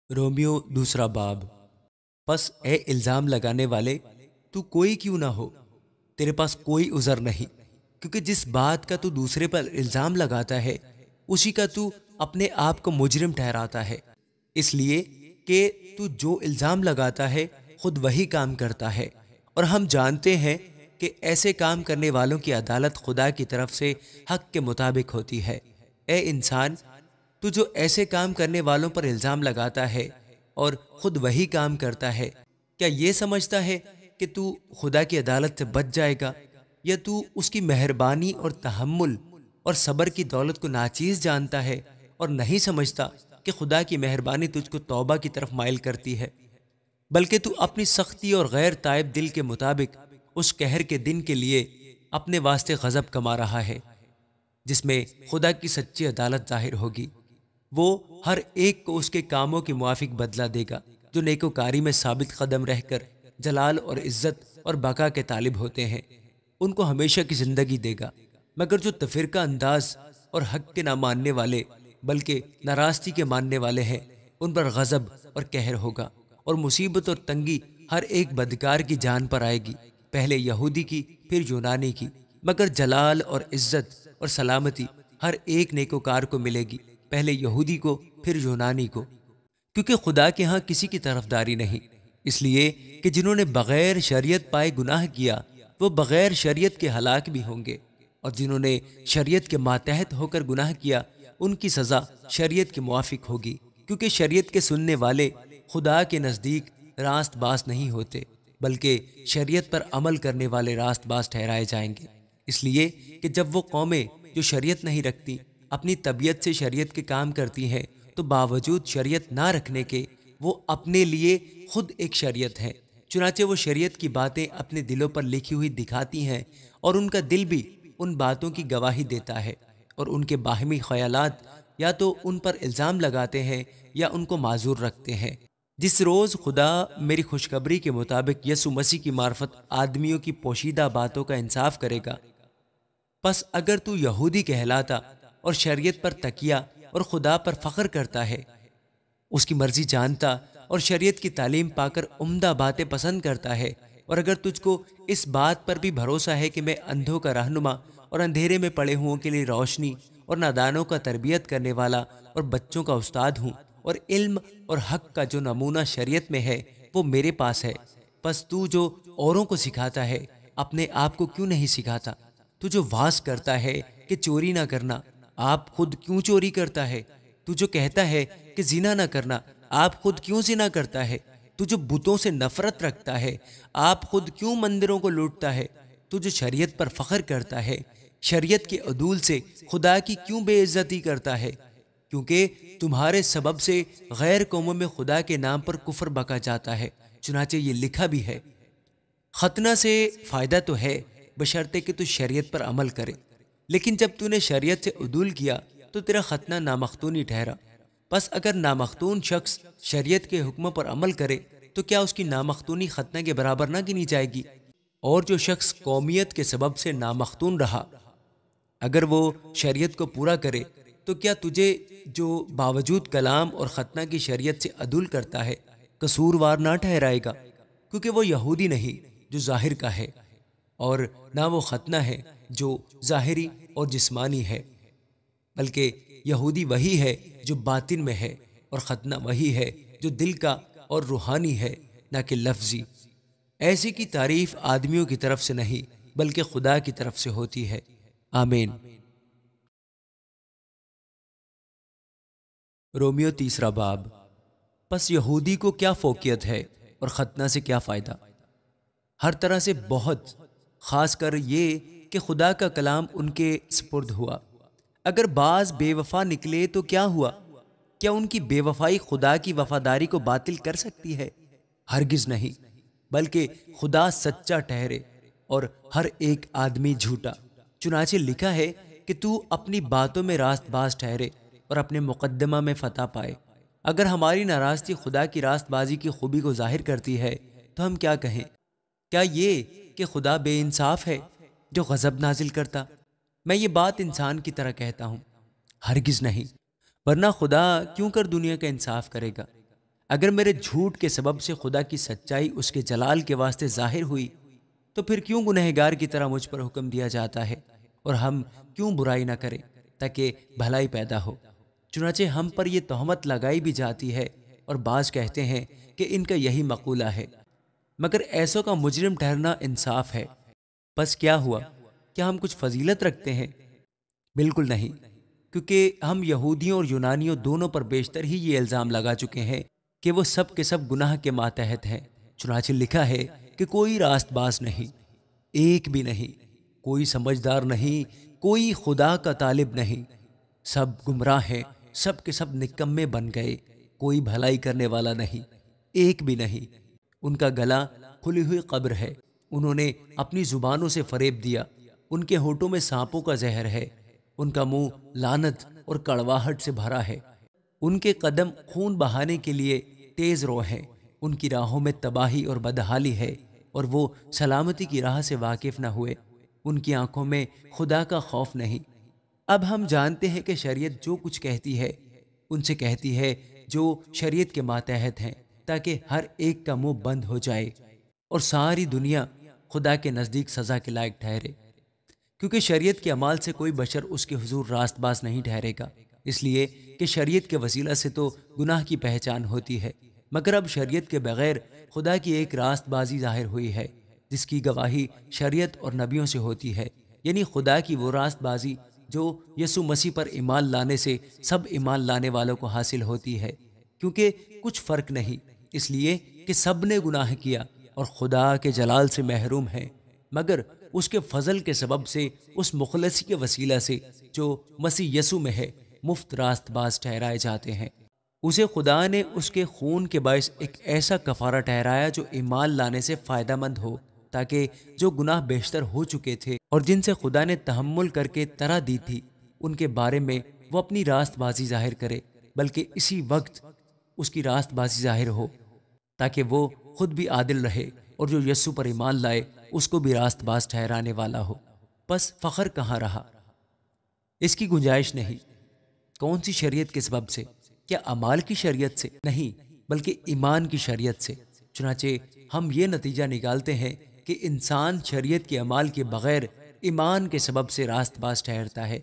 Romeo دوسرا باب۔ پس اے الزام لگانے والے، تو کوئی کیوں نہ ہو، تیرے پاس کوئی عذر نہیں، کیونکہ جس بات کا تو دوسرے پر الزام لگاتا ہے اسی کا تو اپنے آپ کو مجرم ٹھہراتا ہے، اس لیے کہ تو جو الزام لگاتا ہے خود وہی کام کرتا ہے، اور ہم جانتے ہیں کہ ایسے کام کرنے والوں کی عدالت خدا کی طرف سے حق کے مطابق ہوتی ہے۔ اے انسان، تو جو ایسے کام کرنے والوں پر الزام لگاتا ہے اور خود وہی کام کرتا ہے، کیا یہ سمجھتا ہے کہ تو خدا کی عدالت سے بچ جائے گا، یا تو اس کی مہربانی اور تحمل اور صبر کی دولت کو ناچیز جانتا ہے اور نہیں سمجھتا کہ خدا کی مہربانی تجھ کو توبہ کی طرف مائل کرتی ہے، بلکہ تو اپنی سختی اور غیر تائب دل کے مطابق اس قہر کے دن کے لیے اپنے واسطے غضب کما رہا ہے، جس میں خدا کی سچی عدالت ظاہر ہوگی۔ وہ ہر ایک کو اس کے کاموں کے موافق بدلہ دے گا، جو نیکوکاری میں ثابت قدم رہ کر جلال اور عزت اور بقا کے طالب ہوتے ہیں، ان کو ہمیشہ کی زندگی دے گا، مگر جو تفرقہ انداز اور حق کے نہ ماننے والے بلکہ ناراستی کے ماننے والے ہیں، ان پر غضب اور قہر ہوگا، اور مصیبت اور تنگی ہر ایک بدکار کی جان پر آئے گی، پہلے یہودی کی پھر یونانی کی، مگر جلال اور عزت اور سلامتی ہر ایک نیکوکار کو ملے گی، پہلے یہودی کو پھر یونانی کو، کیونکہ خدا کے ہاں کسی کی طرفداری نہیں، اس لیے کہ جنہوں نے بغیر شریعت پائے گناہ کیا وہ بغیر شریعت کے ہلاک بھی ہوں گے، اور جنہوں نے شریعت کے ماتحت ہو کر گناہ کیا ان کی سزا شریعت کے موافق ہوگی، کیونکہ شریعت کے سننے والے خدا کے نزدیک راست باز نہیں ہوتے، بلکہ شریعت پر عمل کرنے والے راست باز ٹھہرائے جائیں گے۔ اس لیے کہ جب وہ قومیں جو شریعت نہیں رکھتی اپنی طبیعت سے شریعت کے کام کرتی ہیں، تو باوجود شریعت نہ رکھنے کے وہ اپنے لیے خود ایک شریعت ہے، چنانچہ وہ شریعت کی باتیں اپنے دلوں پر لکھی ہوئی دکھاتی ہیں، اور ان کا دل بھی ان باتوں کی گواہی دیتا ہے، اور ان کے باہمی خیالات یا تو ان پر الزام لگاتے ہیں یا ان کو معذور رکھتے ہیں۔ جس روز خدا میری خوشخبری کے مطابق یسوع مسیح کی معرفت آدمیوں کی پوشیدہ باتوں کا انصاف کرے گا، پس اگر تو یہودی کہلاتا اور شریعت پر تکیہ اور خدا پر فخر کرتا ہے، اس کی مرضی جانتا اور شریعت کی تعلیم پا کر عمدہ باتیں پسند کرتا ہے، اور اگر تجھ کو اس بات پر بھی بھروسہ ہے کہ میں اندھوں کا رہنما اور اندھیرے میں پڑے ہوں کے لیے روشنی اور نادانوں کا تربیت کرنے والا اور بچوں کا استاد ہوں، اور علم اور حق کا جو نمونہ شریعت میں ہے وہ میرے پاس ہے، پس تو جو اوروں کو سکھاتا ہے اپنے آپ کو کیوں نہیں سکھاتا؟ تو جو واز کرتا ہے کہ چوری نہ کرنا، آپ خود کیوں چوری کرتا ہے؟ تو جو کہتا ہے کہ زنا نہ کرنا، آپ خود کیوں زنا کرتا ہے؟ تو جو بتوں سے نفرت رکھتا ہے، آپ خود کیوں مندروں کو لوٹتا ہے؟ تو جو شریعت پر فخر کرتا ہے، شریعت کے عدول سے خدا کی کیوں بے عزتی کرتا ہے؟ کیونکہ تمہارے سبب سے غیر قوموں میں خدا کے نام پر کفر بکا جاتا ہے، چنانچہ یہ لکھا بھی ہے، ختنہ سے فائدہ تو ہے بشرطے کہ تو شریعت پر عمل کرے، لیکن جب تو نے شریعت سے عدول کیا تو تیرا ختنہ نامختونی ٹھہرا۔ پس اگر نامختون شخص شریعت کے حکموں پر عمل کرے تو کیا اس کی نامختونی ختنہ کے برابر نہ گنی جائے گی؟ اور جو شخص قومیت کے سبب سے نامختون رہا، اگر وہ شریعت کو پورا کرے تو کیا تجھے جو باوجود کلام اور ختنہ کی شریعت سے عدول کرتا ہے قصوروار نہ ٹھہرائے گا؟ کیونکہ وہ یہودی نہیں جو ظاہر کا ہے، اور نہ وہ ختنہ ہے جو ظاہری اور جسمانی ہے، بلکہ یہودی وہی ہے جو باطن میں ہے، اور ختنہ وہی ہے جو دل کا اور روحانی ہے، نہ کہ لفظی۔ ایسی کی تعریف آدمیوں کی طرف سے نہیں بلکہ خدا کی طرف سے ہوتی ہے۔ آمین۔ رومیو تیسرا باب۔ پس یہودی کو کیا فوقیت ہے اور ختنہ سے کیا فائدہ؟ ہر طرح سے بہت، خاص کر یہ کہ خدا کا کلام ان کے سپرد ہوا۔ اگر بعض بے وفا نکلے تو کیا ہوا؟ کیا ان کی بے وفائی خدا کی وفاداری کو باطل کر سکتی ہے؟ ہرگز نہیں، بلکہ خدا سچا ٹھہرے اور ہر ایک آدمی جھوٹا، چنانچہ لکھا ہے کہ تو اپنی باتوں میں راست باز ٹھہرے اور اپنے مقدمہ میں فتح پائے۔ اگر ہماری ناراستی خدا کی راست بازی کی خوبی کو ظاہر کرتی ہے تو ہم کیا کہیں؟ کیا یہ کہ خدا بے انصاف ہے جو غضب نازل کرتا؟ میں یہ بات انسان کی طرح کہتا ہوں، ہرگز نہیں، ورنہ خدا کیوں کر دنیا کا انصاف کرے گا؟ اگر میرے جھوٹ کے سبب سے خدا کی سچائی اس کے جلال کے واسطے ظاہر ہوئی تو پھر کیوں گنہگار کی طرح مجھ پر حکم دیا جاتا ہے اور ہم کیوں برائی نہ کریں تاکہ بھلائی پیدا ہو؟ چنانچہ ہم پر یہ تہمت لگائی بھی جاتی ہے اور بعض کہتے ہیں کہ ان کا یہی مقولہ ہے، مگر ایسوں کا مجرم ٹھہرنا انصاف ہے۔ پس کیا ہوا؟ کیا ہم کچھ فضیلت رکھتے ہیں؟ بالکل نہیں، کیونکہ ہم یہودیوں اور یونانیوں دونوں پر بیشتر ہی یہ الزام لگا چکے ہیں کہ وہ سب کے سب گناہ کے ماتحت ہیں۔ چنانچہ لکھا ہے کہ کوئی راست باز نہیں، ایک بھی نہیں، کوئی سمجھدار نہیں، کوئی خدا کا طالب نہیں، سب گمراہ ہیں، سب کے سب نکمے بن گئے، کوئی بھلائی کرنے والا نہیں، ایک بھی نہیں۔ ان کا گلا کھلی ہوئی قبر ہے، انہوں نے اپنی زبانوں سے فریب دیا، ان کے ہونٹوں میں سانپوں کا زہر ہے، ان کا منہ لعنت اور کڑواہٹ سے بھرا ہے، ان کے قدم خون بہانے کے لیے تیز رو ہیں، ان کی راہوں میں تباہی اور بدحالی ہے اور وہ سلامتی کی راہ سے واقف نہ ہوئے، ان کی آنکھوں میں خدا کا خوف نہیں۔ اب ہم جانتے ہیں کہ شریعت جو کچھ کہتی ہے ان سے کہتی ہے جو شریعت کے ماتحت ہیں، تاکہ ہر ایک کا منہ بند ہو جائے اور ساری دنیا خدا کے نزدیک سزا کے لائق ٹھہرے، کیونکہ شریعت کے اعمال سے کوئی بشر اس کے حضور راست باز نہیں ٹھہرے گا، اس لیے کہ شریعت کے وسیلہ سے تو گناہ کی پہچان ہوتی ہے، مگر اب شریعت کے بغیر خدا کی ایک راست بازی ظاہر ہوئی ہے جس کی گواہی شریعت اور نبیوں سے ہوتی ہے، یعنی خدا کی وہ راست بازی جو یسوع مسیح پر ایمان لانے سے سب ایمان لانے والوں کو حاصل ہوتی ہے، کیونکہ کچھ فرق نہیں، اس لیے کہ سب نے گناہ کیا اور خدا کے جلال سے محروم ہیں، مگر اس کے فضل کے سبب سے اس مخلصی کے وسیلہ سے جو مسیح یسوع میں ہے مفت راست باز ٹھہرائے جاتے ہیں۔ اسے خدا نے اس کے خون کے باعث ایک ایسا کفارہ ٹھہرایا جو ایمان لانے سے فائدہ مند ہو، تاکہ جو گناہ بیشتر ہو چکے تھے اور جن سے خدا نے تحمل کر کے طرح دی تھی ان کے بارے میں وہ اپنی راست بازی ظاہر کرے، بلکہ اسی وقت اس کی راست بازی ظاہر ہو تاکہ وہ خود بھی عادل رہے اور جو یسوع پر ایمان لائے اس کو بھی راست باز ٹھہرانے والا ہو۔ پس فخر کہاں رہا؟ اس کی گنجائش نہیں۔ کون سی شریعت کے سبب سے؟ کیا اعمال کی شریعت سے؟ نہیں، بلکہ ایمان کی شریعت سے۔ چنانچہ ہم یہ نتیجہ نکالتے ہیں کہ انسان شریعت کے اعمال کے بغیر ایمان کے سبب سے راست باز ٹھہرتا ہے۔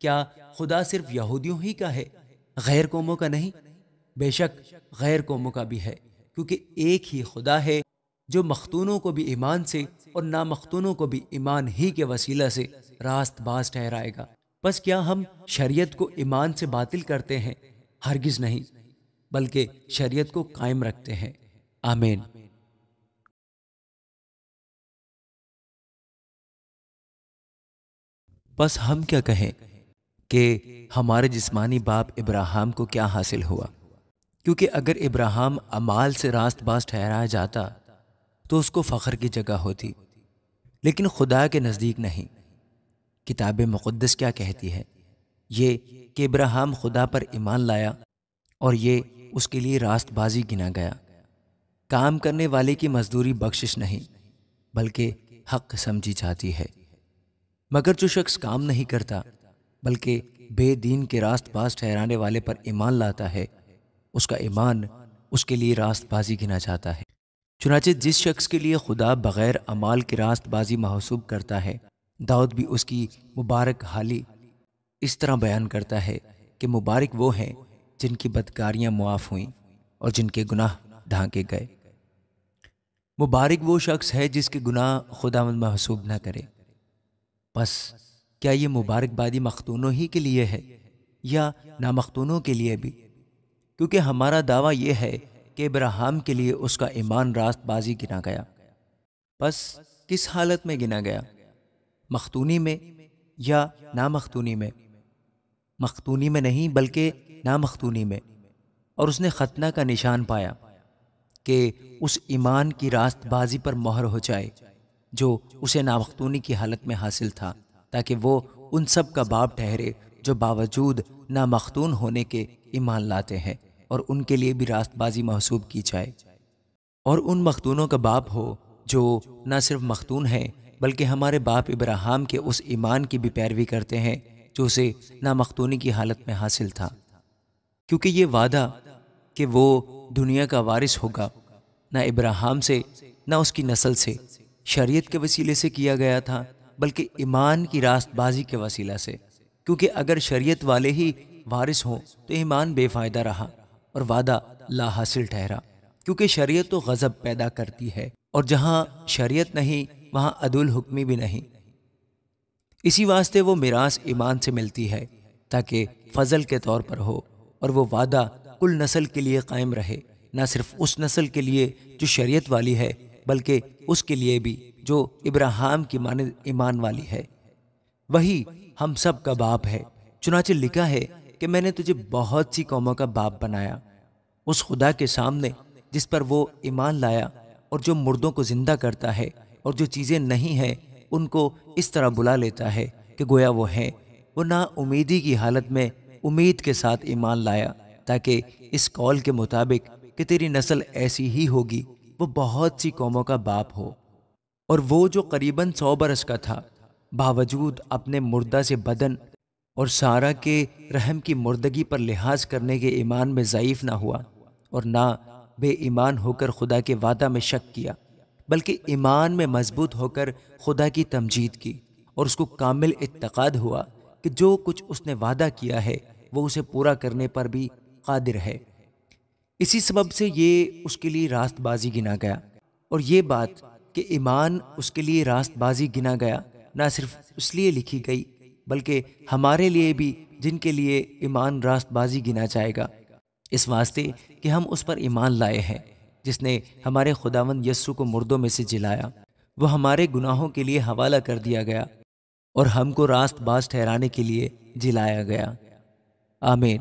کیا خدا صرف یہودیوں ہی کا ہے، غیر قوموں کا نہیں؟ بے شک غیر قوموں کا بھی ہے، کیونکہ ایک ہی خدا ہے جو مختونوں کو بھی ایمان سے اور نامختونوں کو بھی ایمان ہی کے وسیلہ سے راست باز ٹھہرائے گا۔ بس کیا ہم شریعت کو ایمان سے باطل کرتے ہیں؟ ہرگز نہیں، بلکہ شریعت کو قائم رکھتے ہیں۔ آمین۔ بس ہم کیا کہیں کہ ہمارے جسمانی باپ ابراہیم کو کیا حاصل ہوا؟ کیونکہ اگر ابراہیم اعمال سے راست باز ٹھہرایا جاتا تو اس کو فخر کی جگہ ہوتی، لیکن خدا کے نزدیک نہیں۔ کتاب مقدس کیا کہتی ہے؟ یہ کہ ابراہیم خدا پر ایمان لایا اور یہ اس کے لیے راست بازی گنا گیا۔ کام کرنے والے کی مزدوری بخشش نہیں بلکہ حق سمجھی جاتی ہے، مگر جو شخص کام نہیں کرتا بلکہ بے دین کے راست باز ٹھہرانے والے پر ایمان لاتا ہے اس کا ایمان اس کے لیے راست بازی گنا جاتا ہے۔ چنانچہ جس شخص کے لیے خدا بغیر اعمال کی راست بازی محسوب کرتا ہے، داؤد بھی اس کی مبارک حالی اس طرح بیان کرتا ہے کہ مبارک وہ ہیں جن کی بدکاریاں معاف ہوئیں اور جن کے گناہ ڈھانکے گئے۔ مبارک وہ شخص ہے جس کے گناہ خداوند محسوب نہ کرے۔ پس کیا یہ مبارک بادی مختونوں ہی کے لیے ہے یا نامختونوں کے لیے بھی؟ کیونکہ ہمارا دعویٰ یہ ہے کہ ابراہیم کے لیے اس کا ایمان راست بازی گنا گیا۔ پس کس حالت میں گنا گیا؟ مختونی میں یا نامختونی میں؟ مختونی میں نہیں بلکہ نامختونی میں۔ اور اس نے ختنہ کا نشان پایا کہ اس ایمان کی راست بازی پر مہر ہو جائے جو اسے نامختونی کی حالت میں حاصل تھا، تاکہ وہ ان سب کا باپ ٹھہرے جو باوجود نامختون ہونے کے ایمان لاتے ہیں اور ان کے لیے بھی راست بازی محسوب کی جائے، اور ان مختونوں کا باپ ہو جو نہ صرف مختون ہیں بلکہ ہمارے باپ ابراہیم کے اس ایمان کی بھی پیروی کرتے ہیں جو اسے نامختونی کی حالت میں حاصل تھا، کیونکہ یہ وعدہ کہ وہ دنیا کا وارث ہوگا، نہ ابراہیم سے نہ اس کی نسل سے شریعت کے وسیلے سے کیا گیا تھا، بلکہ ایمان کی راست بازی کے وسیلہ سے، کیونکہ اگر شریعت والے ہی وارث ہوں تو ایمان بے فائدہ رہا اور وعدہ لا حاصل ٹھہرا، کیونکہ شریعت تو غضب پیدا کرتی ہے، اور جہاں شریعت نہیں وہاں عدل حکمی بھی نہیں۔ اسی واسطے وہ میراث ایمان سے ملتی ہے تاکہ فضل کے طور پر ہو، اور وہ وعدہ کل نسل کے لیے قائم رہے، نہ صرف اس نسل کے لیے جو شریعت والی ہے بلکہ اس کے لیے بھی جو ابراہیم کی مانند ایمان والی ہے۔ وہی ہم سب کا باپ ہے، چنانچہ لکھا ہے کہ میں نے تجھے بہت سی قوموں کا باپ بنایا، اس خدا کے سامنے جس پر وہ ایمان لایا، اور جو مردوں کو زندہ کرتا ہے اور جو چیزیں نہیں ہیں ان کو اس طرح بلا لیتا ہے کہ گویا وہ ہیں۔ وہ نا امیدی کی حالت میں امید کے ساتھ ایمان لایا، تاکہ اس قول کے مطابق کہ تیری نسل ایسی ہی ہوگی وہ بہت سی قوموں کا باپ ہو۔ اور وہ جو قریباً 100 برس کا تھا، باوجود اپنے مردہ سے بدن اور سارا کے رحم کی مردگی پر لحاظ کرنے کے ایمان میں ضعیف نہ ہوا، اور نہ بے ایمان ہو کر خدا کے وعدہ میں شک کیا، بلکہ ایمان میں مضبوط ہو کر خدا کی تمجید کی، اور اس کو کامل اعتقاد ہوا کہ جو کچھ اس نے وعدہ کیا ہے وہ اسے پورا کرنے پر بھی قادر ہے۔ اسی سبب سے یہ اس کے لیے راست بازی گنا گیا، اور یہ بات کہ ایمان اس کے لیے راست بازی گنا گیا نہ صرف اس لیے لکھی گئی بلکہ ہمارے لیے بھی، جن کے لیے ایمان راست بازی گنا جائے گا، اس واسطے کہ ہم اس پر ایمان لائے ہیں جس نے ہمارے خداوند یسوع کو مردوں میں سے جلایا۔ وہ ہمارے گناہوں کے لیے حوالہ کر دیا گیا اور ہم کو راست باز ٹھہرانے کے لیے جلایا گیا۔ آمین۔